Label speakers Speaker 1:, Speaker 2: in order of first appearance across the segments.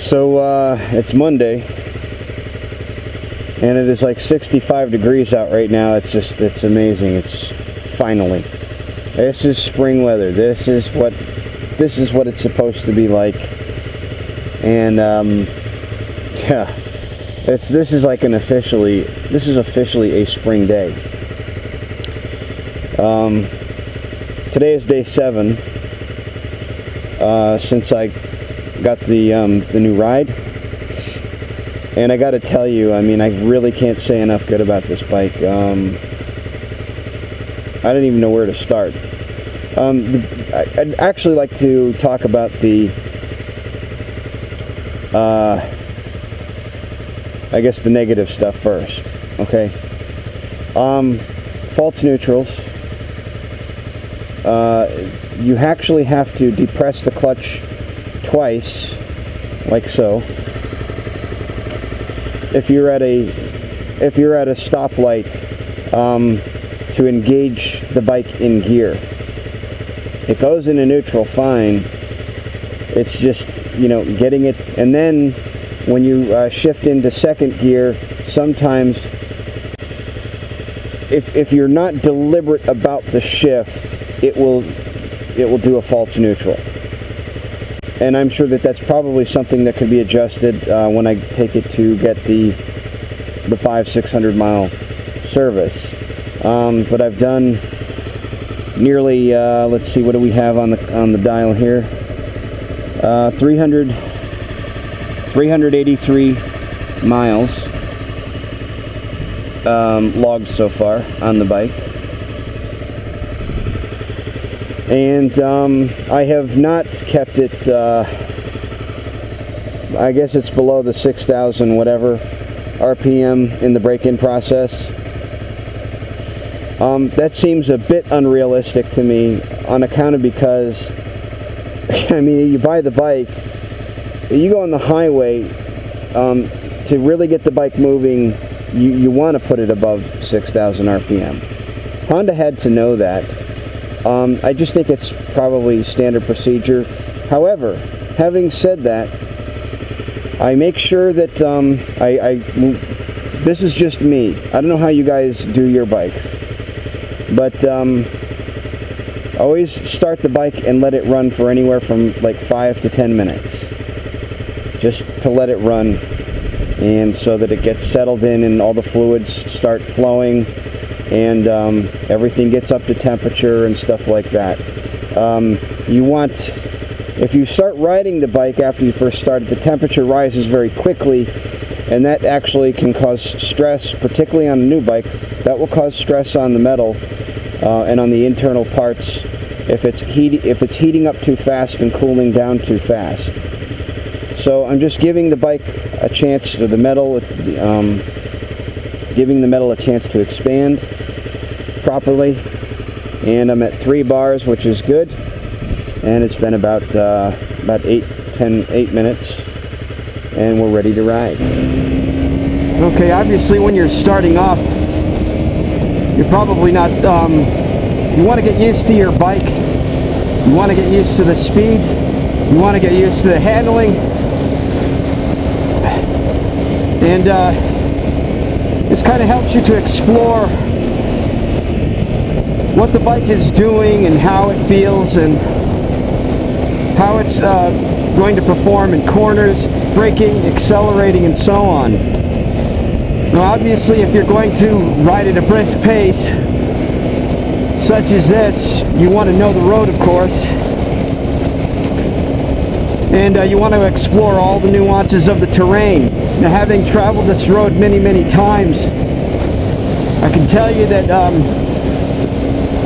Speaker 1: So it's Monday, and it is like 65 degrees out right now. It's amazing. It's finally. This is spring weather. This is what it's supposed to be like. And yeah, this is officially a spring day. Today is day 7 since I got the new ride, and I got to tell you, I mean, I really can't say enough good about this bike. I don't even know where to start. I'd actually like to talk about I guess the negative stuff first. Okay. False neutrals. You actually have to depress the clutch twice, like so. If you're at a stoplight, to engage the bike in gear. It goes into neutral fine. It's just, getting it, and then when you shift into second gear, sometimes if you're not deliberate about the shift, it will do a false neutral. And I'm sure that's probably something that can be adjusted when I take it to get the 500-600 mile service. But I've done nearly, let's see, what do we have on the dial here? 383 miles logged so far on the bike. And I have not kept it, I guess it's below the 6,000 whatever RPM in the break-in process. That seems a bit unrealistic to me on account of because, I mean, you buy the bike, you go on the highway, to really get the bike moving, you want to put it above 6,000 RPM. Honda had to know that. I just think it's probably standard procedure. However, having said that, I make sure that this is just me. I don't know how you guys do your bikes, but always start the bike and let it run for anywhere from like 5 to 10 minutes, just to let it run, and so that it gets settled in and all the fluids start flowing, and everything gets up to temperature and stuff like that. If you start riding the bike after you first started, the temperature rises very quickly, and that actually can cause stress, particularly on a new bike. That will cause stress on the metal and on the internal parts if it's heating up too fast and cooling down too fast. So I'm just giving the bike a chance, or the metal, giving the metal a chance to expand properly, and I'm at 3 bars, which is good, and it's been about 8 minutes, and we're ready to ride. Okay, obviously when you're starting off, you're probably not, you want to get used to your bike, you want to get used to the speed, you want to get used to the handling, and this kind of helps you to explore what the bike is doing and how it feels and how it's going to perform in corners, braking, accelerating, and so on. Now obviously if you're going to ride at a brisk pace such as this, you want to know the road, of course, and you want to explore all the nuances of the terrain. Now, having traveled this road many times, I can tell you that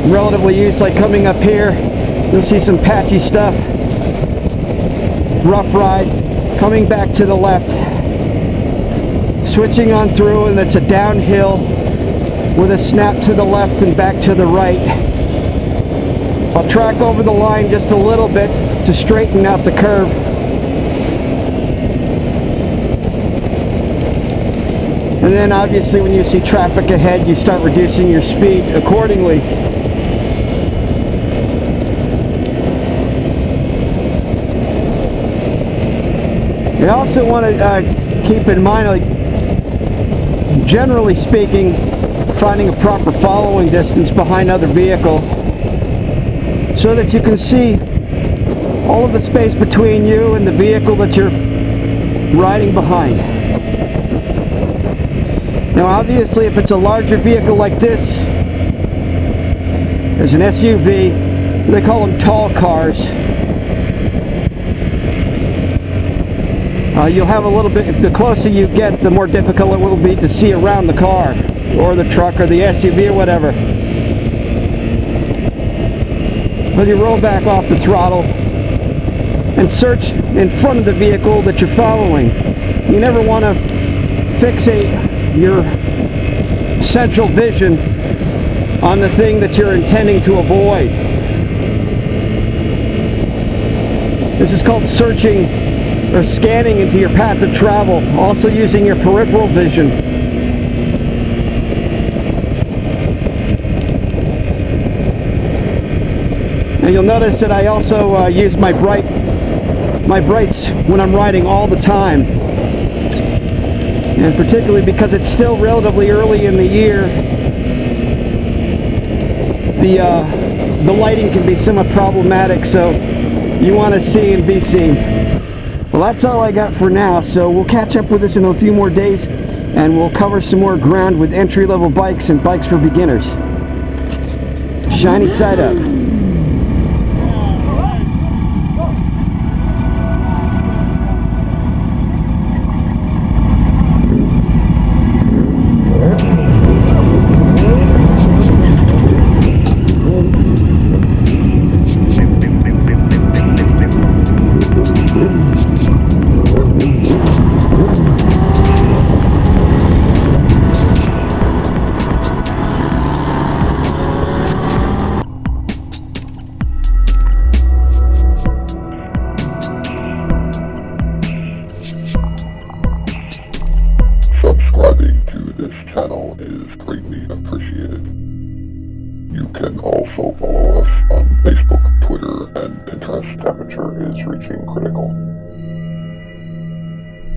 Speaker 1: relatively used, like coming up here, you'll see some patchy stuff, rough ride, coming back to the left, switching on through, and it's a downhill with a snap to the left and back to the right. I'll track over the line just a little bit to straighten out the curve. And then obviously when you see traffic ahead, you start reducing your speed accordingly.
Speaker 2: We also want to keep in mind, like, generally speaking, finding a proper following distance behind other vehicle so that you can see all of the space between you and the vehicle that you're riding behind. Now obviously if it's a larger vehicle like this, there's an SUV, they call them tall cars. You'll have a little bit, if the closer you get, the more difficult it will be to see around the car, or the truck, or the SUV, or whatever. But you roll back off the throttle and search in front of the vehicle that you're following. You never want to fixate your central vision on the thing that you're intending to avoid. This is called searching or scanning into your path of travel, also using your peripheral vision. Now you'll notice that I also use my brights when I'm riding all the time, and particularly because it's still relatively early in the year, the lighting can be somewhat problematic, so you want to see and be seen. Well, that's all I got for now, so we'll catch up with this in a few more days, and we'll cover some more ground with entry-level bikes and bikes for beginners. Shiny side up.